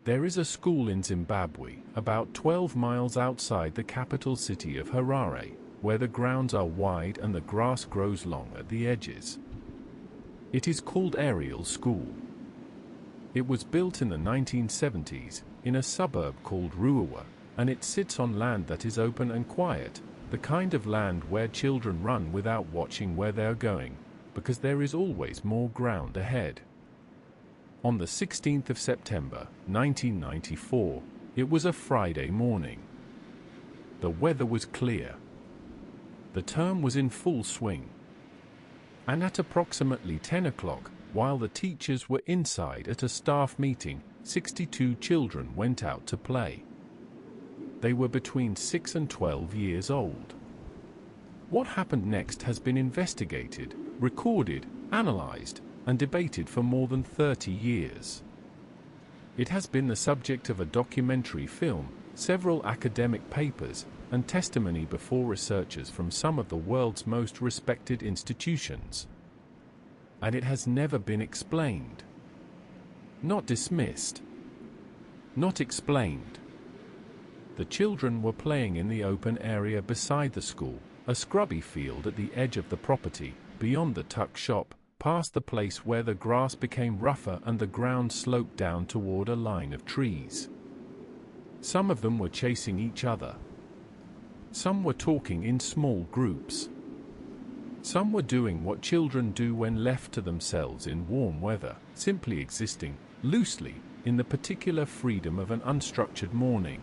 There is a school in Zimbabwe, about 12 miles outside the capital city of Harare, where the grounds are wide and the grass grows long at the edges. It is called Ariel School. It was built in the 1970s, in a suburb called Ruawa, and it sits on land that is open and quiet, the kind of land where children run without watching where they are going, because there is always more ground ahead. On the 16th of September, 1994, it was a Friday morning. The weather was clear. The term was in full swing. And at approximately 10 o'clock, while the teachers were inside at a staff meeting, 62 children went out to play. They were between 6 and 12 years old. What happened next has been investigated, recorded, analyzed, and debated for more than 30 years. It has been the subject of a documentary film, several academic papers, and testimony before researchers from some of the world's most respected institutions. And it has never been explained. Not dismissed. Not explained. The children were playing in the open area beside the school, a scrubby field at the edge of the property, beyond the tuck shop, past the place where the grass became rougher and the ground sloped down toward a line of trees. Some of them were chasing each other. Some were talking in small groups. Some were doing what children do when left to themselves in warm weather, simply existing, loosely, in the particular freedom of an unstructured morning.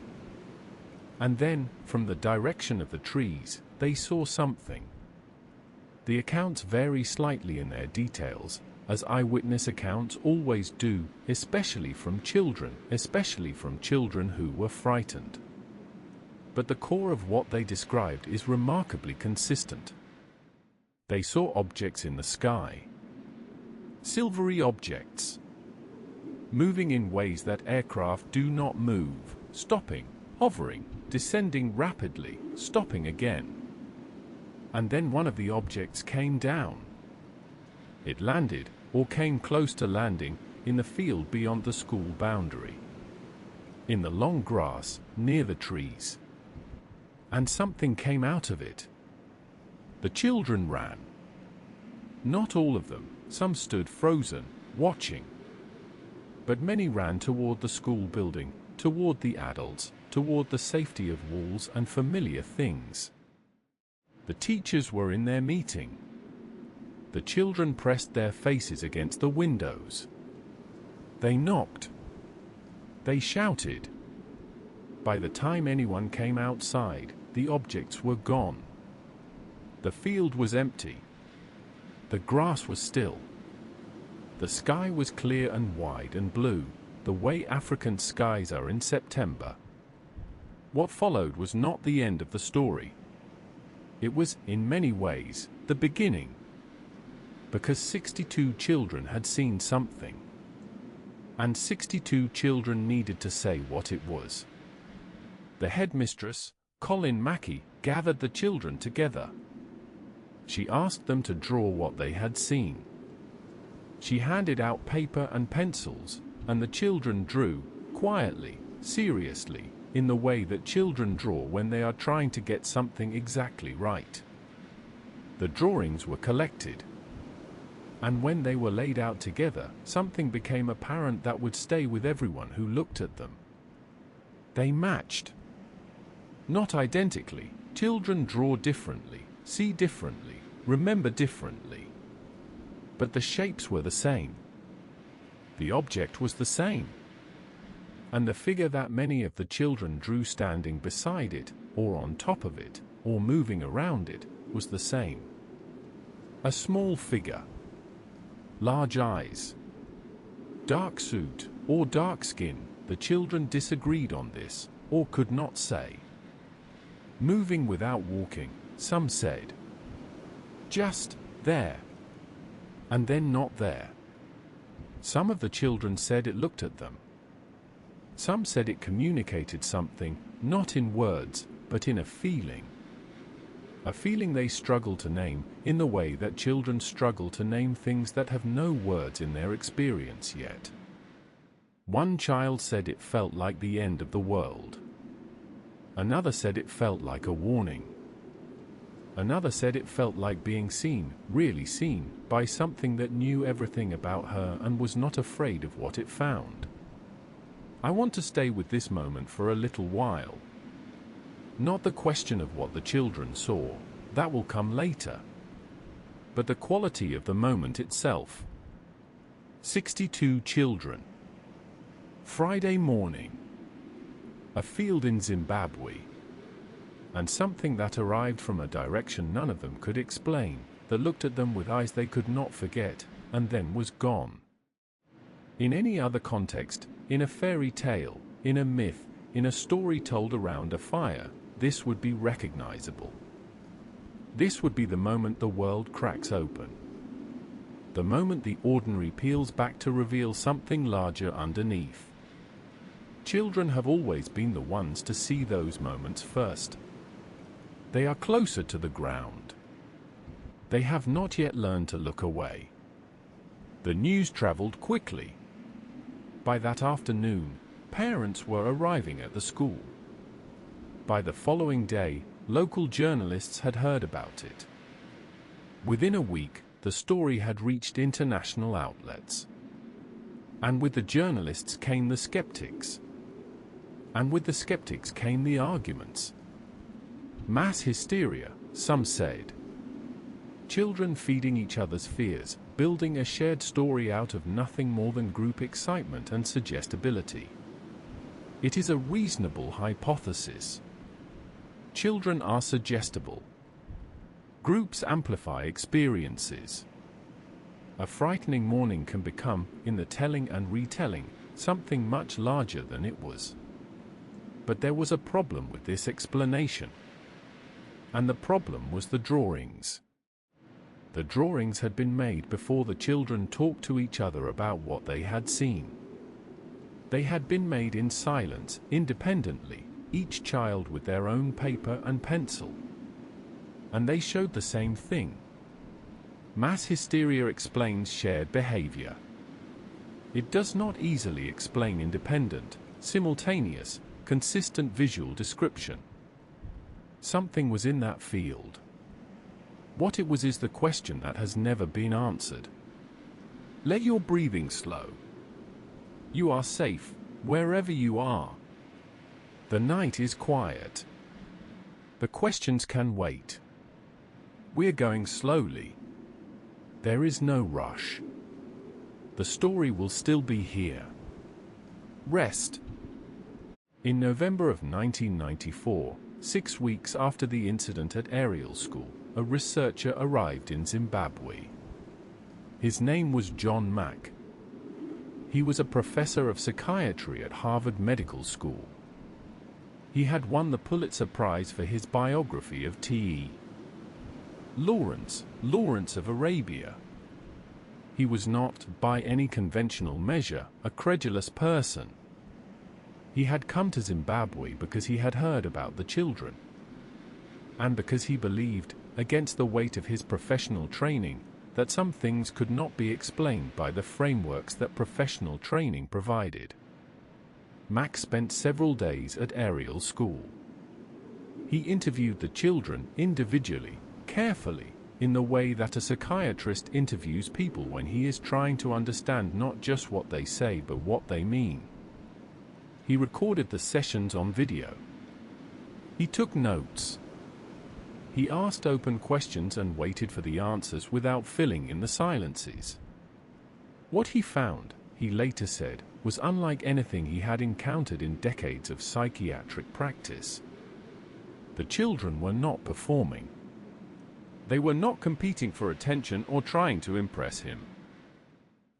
And then, from the direction of the trees, they saw something. The accounts vary slightly in their details, as eyewitness accounts always do, especially from children who were frightened. But the core of what they described is remarkably consistent. They saw objects in the sky. Silvery objects. Moving in ways that aircraft do not move, stopping, hovering, descending rapidly, stopping again. And then one of the objects came down. It landed, or came close to landing, in the field beyond the school boundary. In the long grass, near the trees. And something came out of it. The children ran. Not all of them, some stood frozen, watching. But many ran toward the school building, toward the adults, toward the safety of walls and familiar things. The teachers were in their meeting. The children pressed their faces against the windows. They knocked. They shouted. By the time anyone came outside, the objects were gone. The field was empty. The grass was still. The sky was clear and wide and blue, the way African skies are in September. What followed was not the end of the story. It was, in many ways, the beginning. Because 62 children had seen something. And 62 children needed to say what it was. The headmistress, Colin Mackey, gathered the children together. She asked them to draw what they had seen. She handed out paper and pencils, and the children drew, quietly, seriously, in the way that children draw when they are trying to get something exactly right. The drawings were collected. And when they were laid out together, something became apparent that would stay with everyone who looked at them. They matched. Not identically. Children draw differently, see differently, remember differently. But the shapes were the same. The object was the same. And the figure that many of the children drew standing beside it, or on top of it, or moving around it, was the same. A small figure. Large eyes. Dark suit, or dark skin, the children disagreed on this, or could not say. Moving without walking, some said. Just there. And then not there. Some of the children said it looked at them. Some said it communicated something, not in words, but in a feeling. A feeling they struggle to name, in the way that children struggle to name things that have no words in their experience yet. One child said it felt like the end of the world. Another said it felt like a warning. Another said it felt like being seen, really seen, by something that knew everything about her and was not afraid of what it found. I want to stay with this moment for a little while. Not the question of what the children saw, that will come later, but the quality of the moment itself. 62 children. Friday morning. A field in Zimbabwe. And something that arrived from a direction none of them could explain, that looked at them with eyes they could not forget, and then was gone. In any other context, in a fairy tale, in a myth, in a story told around a fire, this would be recognizable. This would be the moment the world cracks open. The moment the ordinary peels back to reveal something larger underneath. Children have always been the ones to see those moments first. They are closer to the ground. They have not yet learned to look away. The news traveled quickly. By that afternoon, parents were arriving at the school. By the following day, local journalists had heard about it. Within a week, the story had reached international outlets. And with the journalists came the skeptics. And with the skeptics came the arguments. Mass hysteria, some said. Children feeding each other's fears, building a shared story out of nothing more than group excitement and suggestibility. It is a reasonable hypothesis. Children are suggestible. Groups amplify experiences. A frightening morning can become, in the telling and retelling, something much larger than it was. But there was a problem with this explanation. And the problem was the drawings. The drawings had been made before the children talked to each other about what they had seen. They had been made in silence, independently, each child with their own paper and pencil. And they showed the same thing. Mass hysteria explains shared behavior. It does not easily explain independent, simultaneous, consistent visual description. Something was in that field. What it was is the question that has never been answered. Let your breathing slow. You are safe, wherever you are. The night is quiet. The questions can wait. We're going slowly. There is no rush. The story will still be here. Rest. In November of 1994, 6 weeks after the incident at Ariel School, a researcher arrived in Zimbabwe. His name was John Mack. He was a professor of psychiatry at Harvard Medical School. He had won the Pulitzer Prize for his biography of T.E. Lawrence of Arabia. He was not, by any conventional measure, a credulous person. He had come to Zimbabwe because he had heard about the children. And because he believed, against the weight of his professional training, that some things could not be explained by the frameworks that professional training provided. Mack spent several days at Ariel School. He interviewed the children individually, carefully, in the way that a psychiatrist interviews people when he is trying to understand not just what they say but what they mean. He recorded the sessions on video. He took notes. He asked open questions and waited for the answers without filling in the silences. What he found, he later said, was unlike anything he had encountered in decades of psychiatric practice. The children were not performing. They were not competing for attention or trying to impress him.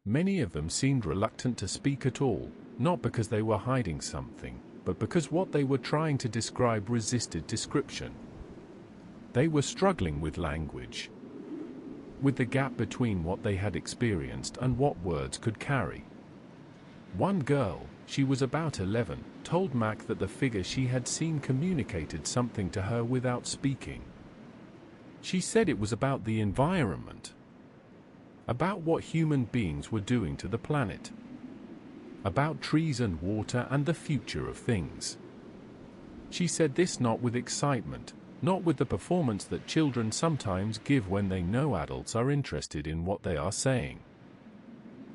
Many of them seemed reluctant to speak at all, not because they were hiding something, but because what they were trying to describe resisted description. They were struggling with language, with the gap between what they had experienced and what words could carry. One girl, she was about 11, told Mack that the figure she had seen communicated something to her without speaking. She said it was about the environment, about what human beings were doing to the planet. about trees and water and the future of things. She said this not with excitement, not with the performance that children sometimes give when they know adults are interested in what they are saying.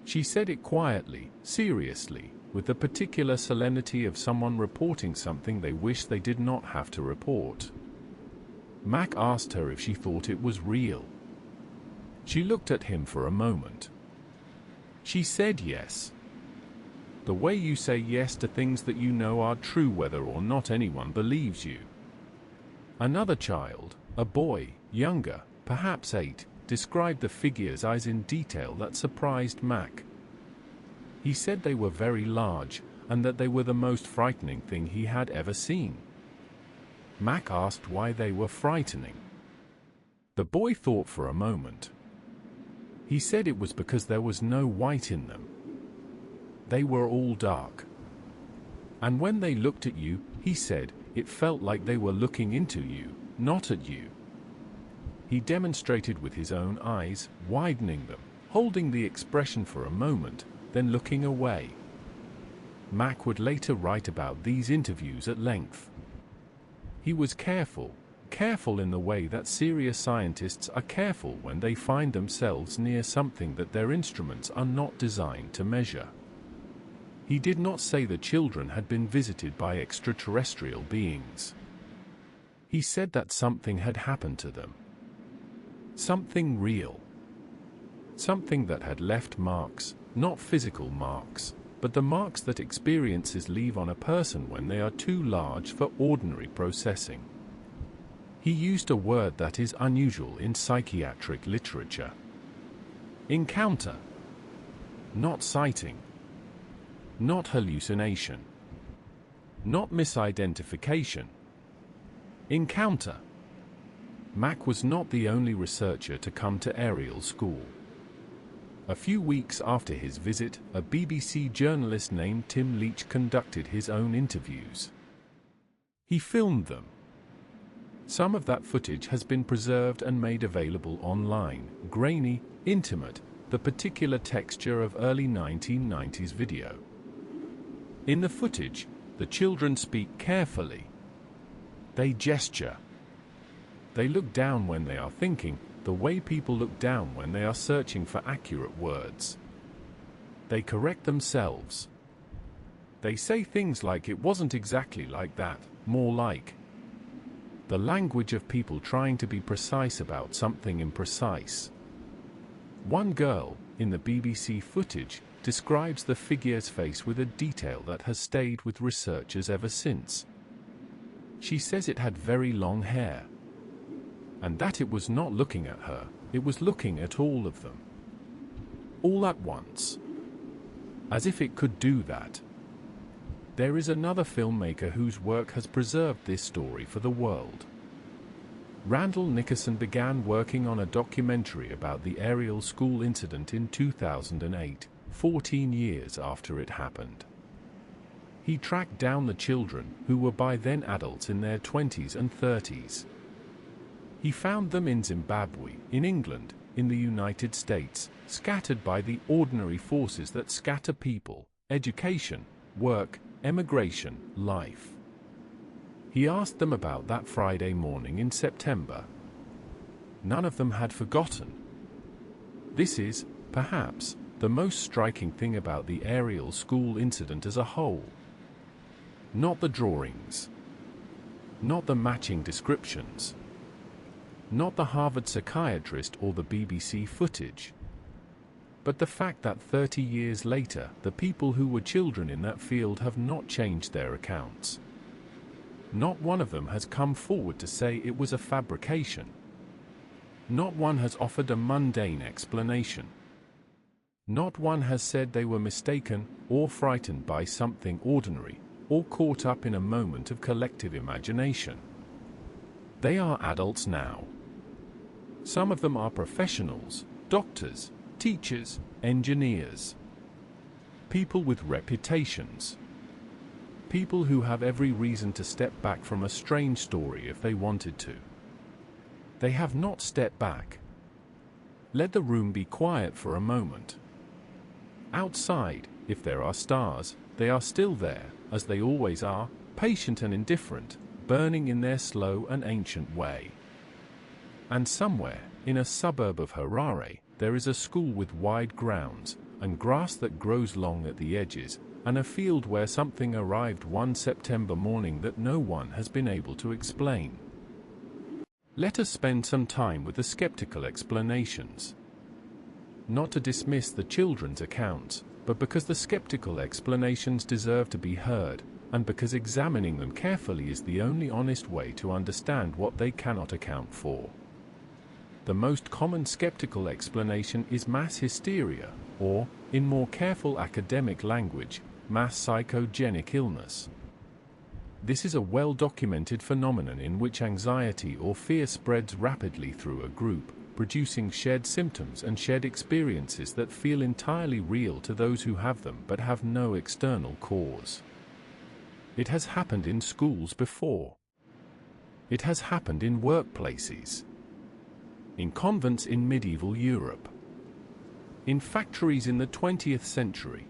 She said it quietly, seriously, with the particular solemnity of someone reporting something they wish they did not have to report. Mac asked her if she thought it was real. She looked at him for a moment. She said yes. The way you say yes to things that you know are true whether or not anyone believes you. Another child, a boy, younger, perhaps 8, described the figure's eyes in detail that surprised Mac. He said they were very large, and that they were the most frightening thing he had ever seen. Mac asked why they were frightening. The boy thought for a moment. He said it was because there was no white in them. They were all dark. And when they looked at you, he said, it felt like they were looking into you, not at you. He demonstrated with his own eyes, widening them, holding the expression for a moment, then looking away. Mac would later write about these interviews at length. He was careful in the way that serious scientists are careful when they find themselves near something that their instruments are not designed to measure. He did not say the children had been visited by extraterrestrial beings. He said that something had happened to them. Something real. Something that had left marks, not physical marks, but the marks that experiences leave on a person when they are too large for ordinary processing. He used a word that is unusual in psychiatric literature. Encounter. Not sighting. Not hallucination. Not misidentification. Encounter. Mac was not the only researcher to come to Ariel School. A few weeks after his visit, a BBC journalist named Tim Leach conducted his own interviews. He filmed them. Some of that footage has been preserved and made available online, grainy, intimate, the particular texture of early 1990s video. In the footage, the children speak carefully. They gesture. They look down when they are thinking, the way people look down when they are searching for accurate words. They correct themselves. They say things like it wasn't exactly like that, more like. The language of people trying to be precise about something imprecise. One girl, in the BBC footage, describes the figure's face with a detail that has stayed with researchers ever since. She says it had very long hair. And that it was not looking at her, it was looking at all of them. All at once. As if it could do that. There is another filmmaker whose work has preserved this story for the world. Randall Nickerson began working on a documentary about the Ariel School incident in 2008, 14 years after it happened. He tracked down the children, who were by then adults in their 20s and 30s. He found them in Zimbabwe, in England, in the United States, scattered by the ordinary forces that scatter people, education, work, emigration, life. He asked them about that Friday morning in September. None of them had forgotten. This is, perhaps, the most striking thing about the Ariel School incident as a whole. Not the drawings. Not the matching descriptions. Not the Harvard psychiatrist or the BBC footage. But the fact that 30 years later, the people who were children in that field have not changed their accounts. Not one of them has come forward to say it was a fabrication. Not one has offered a mundane explanation. Not one has said they were mistaken, or frightened by something ordinary, or caught up in a moment of collective imagination. They are adults now. Some of them are professionals, doctors, teachers, engineers. People with reputations. People who have every reason to step back from a strange story if they wanted to. They have not stepped back. Let the room be quiet for a moment. Outside, If there are stars, they are still there, as they always are, patient and indifferent, burning in their slow and ancient way. And somewhere, in a suburb of Harare, there is a school with wide grounds, and grass that grows long at the edges, and a field where something arrived one September morning that no one has been able to explain. Let us spend some time with the skeptical explanations. Not to dismiss the children's accounts, but because the skeptical explanations deserve to be heard, and because examining them carefully is the only honest way to understand what they cannot account for. The most common skeptical explanation is mass hysteria, or, in more careful academic language, mass psychogenic illness. This is a well-documented phenomenon in which anxiety or fear spreads rapidly through a group, producing shared symptoms and shared experiences that feel entirely real to those who have them but have no external cause. It has happened in schools before. It has happened in workplaces. In convents in medieval Europe. In factories in the 20th century.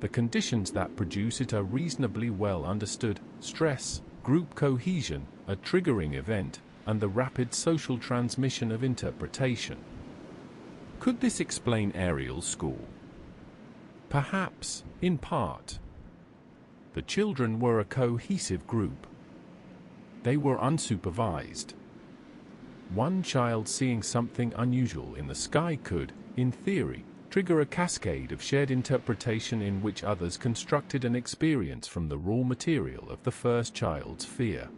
The conditions that produce it are reasonably well understood: stress, group cohesion, a triggering event, and the rapid social transmission of interpretation. Could this explain Ariel School? Perhaps, in part. The children were a cohesive group. They were unsupervised. One child seeing something unusual in the sky could, in theory, trigger a cascade of shared interpretation in which others constructed an experience from the raw material of the first child's fear.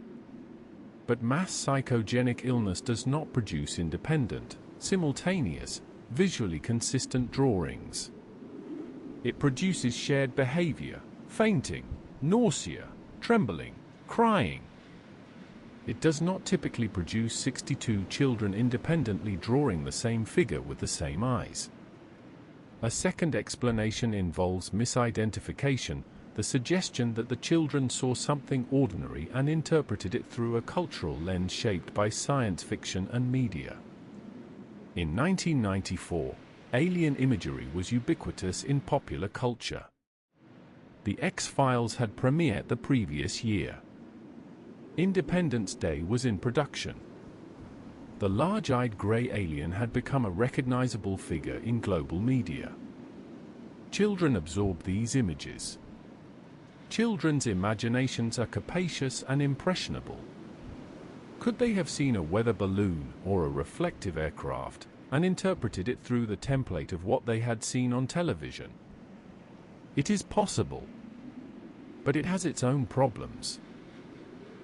But mass psychogenic illness does not produce independent, simultaneous, visually consistent drawings. It produces shared behavior, fainting, nausea, trembling, crying. It does not typically produce 62 children independently drawing the same figure with the same eyes. A second explanation involves misidentification, the suggestion that the children saw something ordinary and interpreted it through a cultural lens shaped by science fiction and media. In 1994, alien imagery was ubiquitous in popular culture. The X-Files had premiered the previous year. Independence Day was in production. The large-eyed grey alien had become a recognizable figure in global media. Children absorb these images. Children's imaginations are capacious and impressionable. Could they have seen a weather balloon or a reflective aircraft and interpreted it through the template of what they had seen on television? It is possible. But it has its own problems.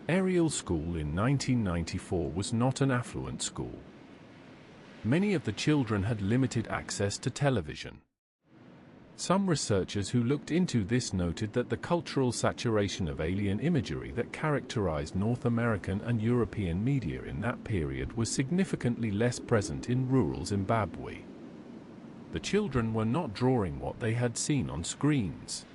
Ariel School in 1994 was not an affluent school. Many of the children had limited access to television. Some researchers who looked into this noted that the cultural saturation of alien imagery that characterized North American and European media in that period was significantly less present in rural Zimbabwe. The children were not drawing what they had seen on screens.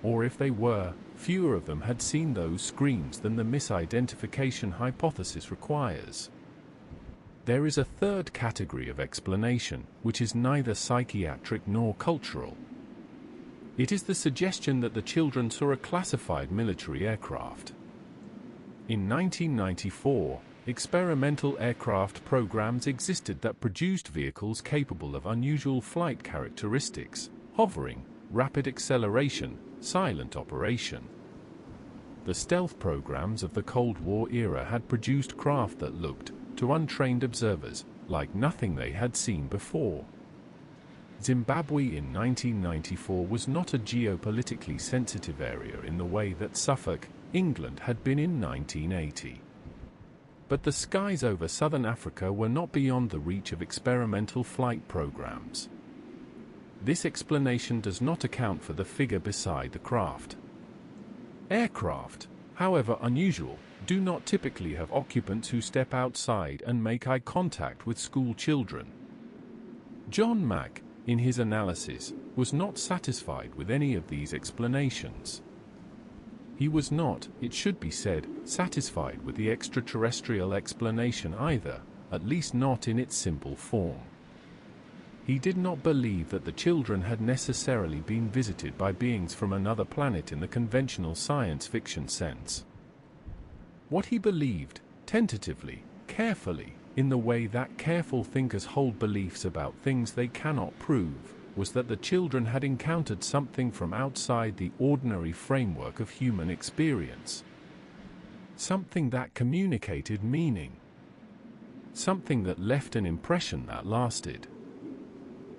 Or if they were, fewer of them had seen those screens than the misidentification hypothesis requires. There is a third category of explanation, which is neither psychiatric nor cultural. It is the suggestion that the children saw a classified military aircraft. In 1994, experimental aircraft programs existed that produced vehicles capable of unusual flight characteristics: hovering, rapid acceleration, silent operation. The stealth programs of the Cold War era had produced craft that looked, to untrained observers, like nothing they had seen before. Zimbabwe in 1994 was not a geopolitically sensitive area in the way that Suffolk, England had been in 1980. But the skies over southern Africa were not beyond the reach of experimental flight programs. This explanation does not account for the figure beside the craft. Aircraft, however unusual, do not typically have occupants who step outside and make eye contact with school children. John Mack, in his analysis, was not satisfied with any of these explanations. He was not, it should be said, satisfied with the extraterrestrial explanation either, at least not in its simple form. He did not believe that the children had necessarily been visited by beings from another planet in the conventional science fiction sense. What he believed, tentatively, carefully, in the way that careful thinkers hold beliefs about things they cannot prove, was that the children had encountered something from outside the ordinary framework of human experience. Something that communicated meaning. Something that left an impression that lasted.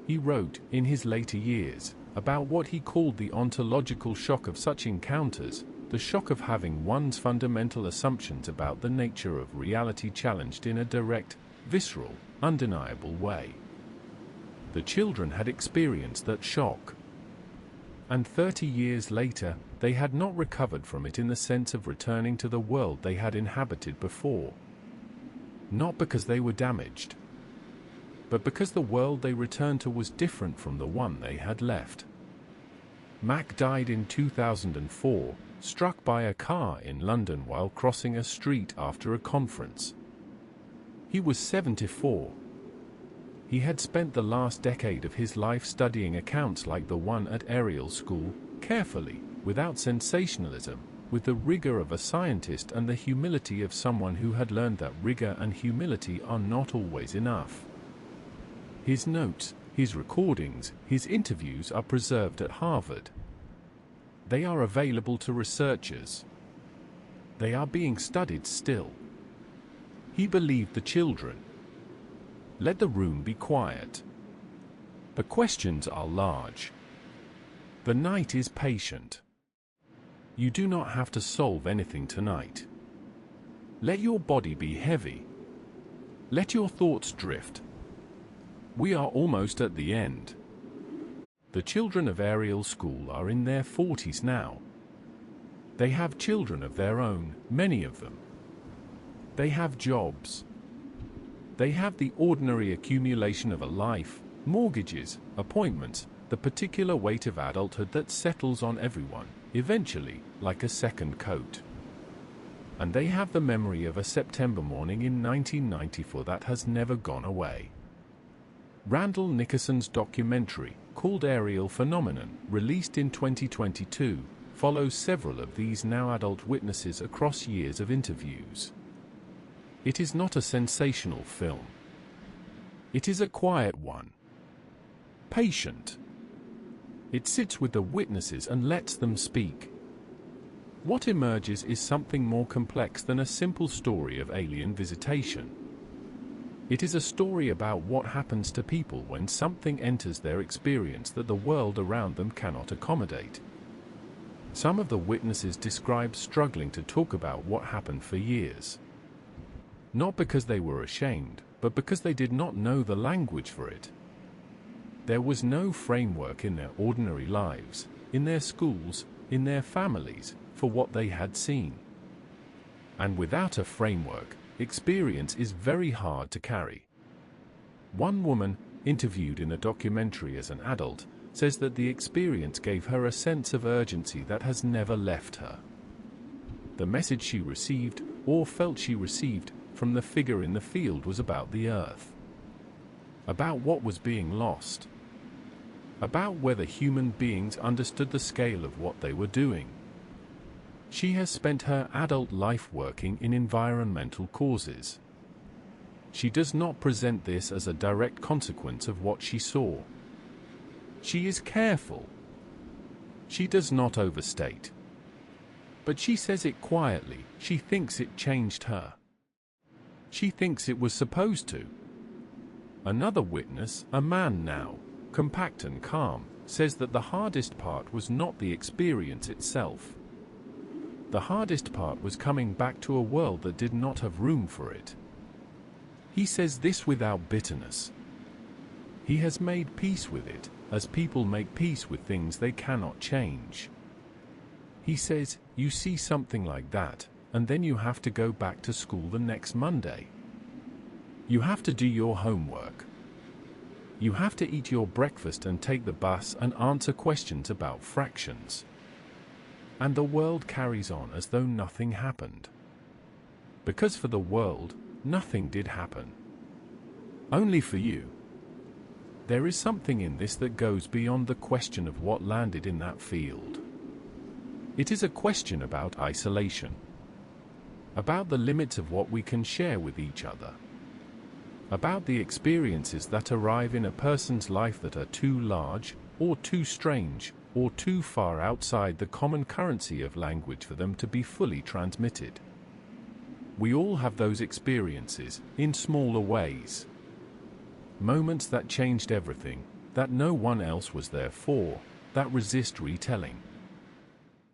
He wrote, in his later years, about what he called the ontological shock of such encounters, the shock of having one's fundamental assumptions about the nature of reality challenged in a direct, visceral, undeniable way. The children had experienced that shock. And 30 years later, they had not recovered from it in the sense of returning to the world they had inhabited before. Not because they were damaged, but because the world they returned to was different from the one they had left. Mac died in 2004, struck by a car in London while crossing a street after a conference. He was 74. He had spent the last decade of his life studying accounts like the one at Ariel School, carefully, without sensationalism, with the rigor of a scientist and the humility of someone who had learned that rigor and humility are not always enough. His notes, his recordings, his interviews are preserved at Harvard. They are available to researchers. They are being studied still. He believed the children. Let the room be quiet. The questions are large. The night is patient. You do not have to solve anything tonight. Let your body be heavy. Let your thoughts drift. We are almost at the end. The children of Ariel School are in their 40s now. They have children of their own, many of them. They have jobs. They have the ordinary accumulation of a life, mortgages, appointments, the particular weight of adulthood that settles on everyone, eventually, like a second coat. And they have the memory of a September morning in 1994 that has never gone away. Randall Nickerson's documentary, called Ariel Phenomenon, released in 2022, follows several of these now adult witnesses across years of interviews. It is not a sensational film. It is a quiet one. Patient. It sits with the witnesses and lets them speak. What emerges is something more complex than a simple story of alien visitation. It is a story about what happens to people when something enters their experience that the world around them cannot accommodate. Some of the witnesses describe struggling to talk about what happened for years. Not because they were ashamed, but because they did not know the language for it. There was no framework in their ordinary lives, in their schools, in their families, for what they had seen. And without a framework, experience is very hard to carry. One woman, interviewed in a documentary as an adult, says that the experience gave her a sense of urgency that has never left her. The message she received, or felt she received, from the figure in the field was about the Earth. About what was being lost. About whether human beings understood the scale of what they were doing. She has spent her adult life working in environmental causes. She does not present this as a direct consequence of what she saw. She is careful. She does not overstate. But she says it quietly. She thinks it changed her. She thinks it was supposed to. Another witness, a man now, compact and calm, says that the hardest part was not the experience itself. The hardest part was coming back to a world that did not have room for it. He says this without bitterness. He has made peace with it, as people make peace with things they cannot change. He says, you see something like that, and then you have to go back to school the next Monday. You have to do your homework. You have to eat your breakfast and take the bus and answer questions about fractions. And the world carries on as though nothing happened. Because for the world, nothing did happen. Only for you. There is something in this that goes beyond the question of what landed in that field. It is a question about isolation, about the limits of what we can share with each other, about the experiences that arrive in a person's life that are too large, or too strange, or too far outside the common currency of language for them to be fully transmitted. We all have those experiences, in smaller ways. Moments that changed everything, that no one else was there for, that resist retelling.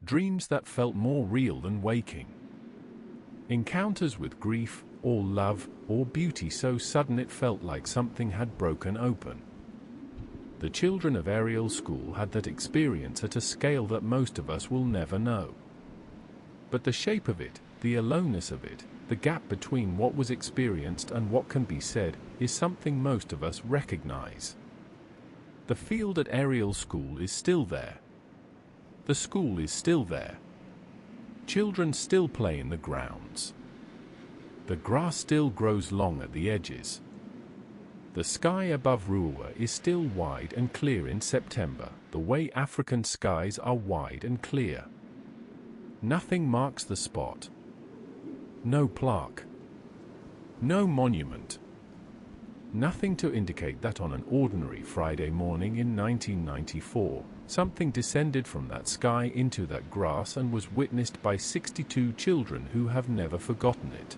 Dreams that felt more real than waking. Encounters with grief, or love, or beauty so sudden it felt like something had broken open. The children of Ariel School had that experience at a scale that most of us will never know. But the shape of it, the aloneness of it, the gap between what was experienced and what can be said, is something most of us recognize. The field at Ariel School is still there. The school is still there. Children still play in the grounds. The grass still grows long at the edges. The sky above Ruwa is still wide and clear in September, the way African skies are wide and clear. Nothing marks the spot. No plaque. No monument. Nothing to indicate that on an ordinary Friday morning in 1994, something descended from that sky into that grass and was witnessed by 62 children who have never forgotten it.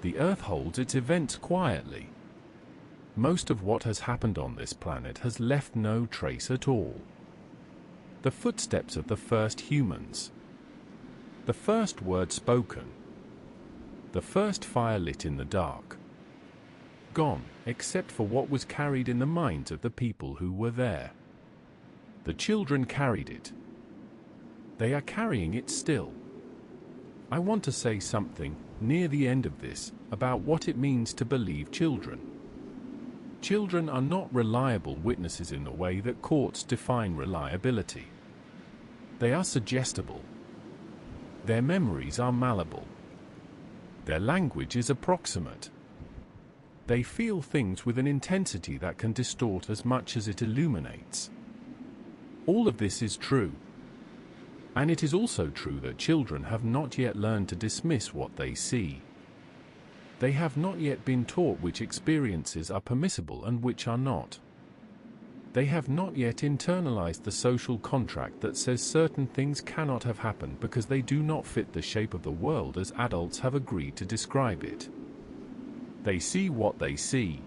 The Earth holds its events quietly. Most of what has happened on this planet has left no trace at all. The footsteps of the first humans. The first word spoken. The first fire lit in the dark. Gone, except for what was carried in the minds of the people who were there. The children carried it. They are carrying it still. I want to say something, near the end of this, about what it means to believe children. Children are not reliable witnesses in the way that courts define reliability. They are suggestible. Their memories are malleable. Their language is approximate. They feel things with an intensity that can distort as much as it illuminates. All of this is true. And it is also true that children have not yet learned to dismiss what they see. They have not yet been taught which experiences are permissible and which are not. They have not yet internalized the social contract that says certain things cannot have happened because they do not fit the shape of the world as adults have agreed to describe it. They see what they see.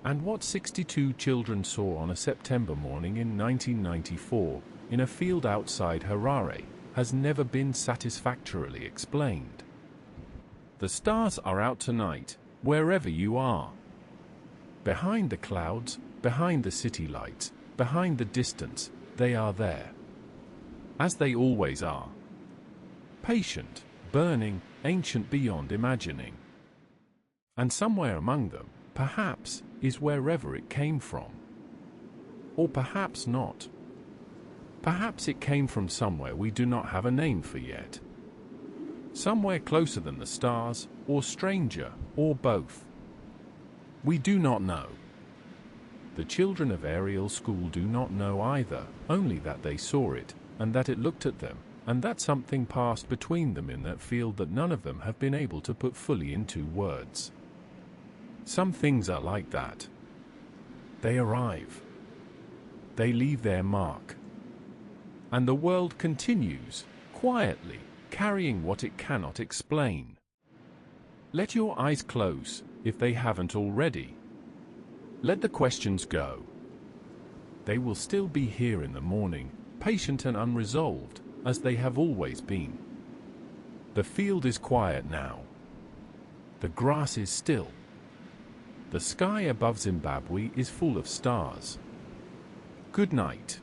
And what 62 children saw on a September morning in 1994, in a field outside Harare, has never been satisfactorily explained. The stars are out tonight, wherever you are. Behind the clouds, behind the city lights, behind the distance, they are there. As they always are. Patient, burning, ancient beyond imagining. And somewhere among them, perhaps, is wherever it came from. Or perhaps not. Perhaps it came from somewhere we do not have a name for yet. Somewhere closer than the stars, or stranger, or both. We do not know. The children of Ariel School do not know either, only that they saw it, and that it looked at them, and that something passed between them in that field that none of them have been able to put fully into words. Some things are like that. They arrive. They leave their mark. And the world continues, quietly, carrying what it cannot explain. Let your eyes close, if they haven't already. Let the questions go. They will still be here in the morning, patient and unresolved, as they have always been. The field is quiet now. The grass is still. The sky above Zimbabwe is full of stars. Good night.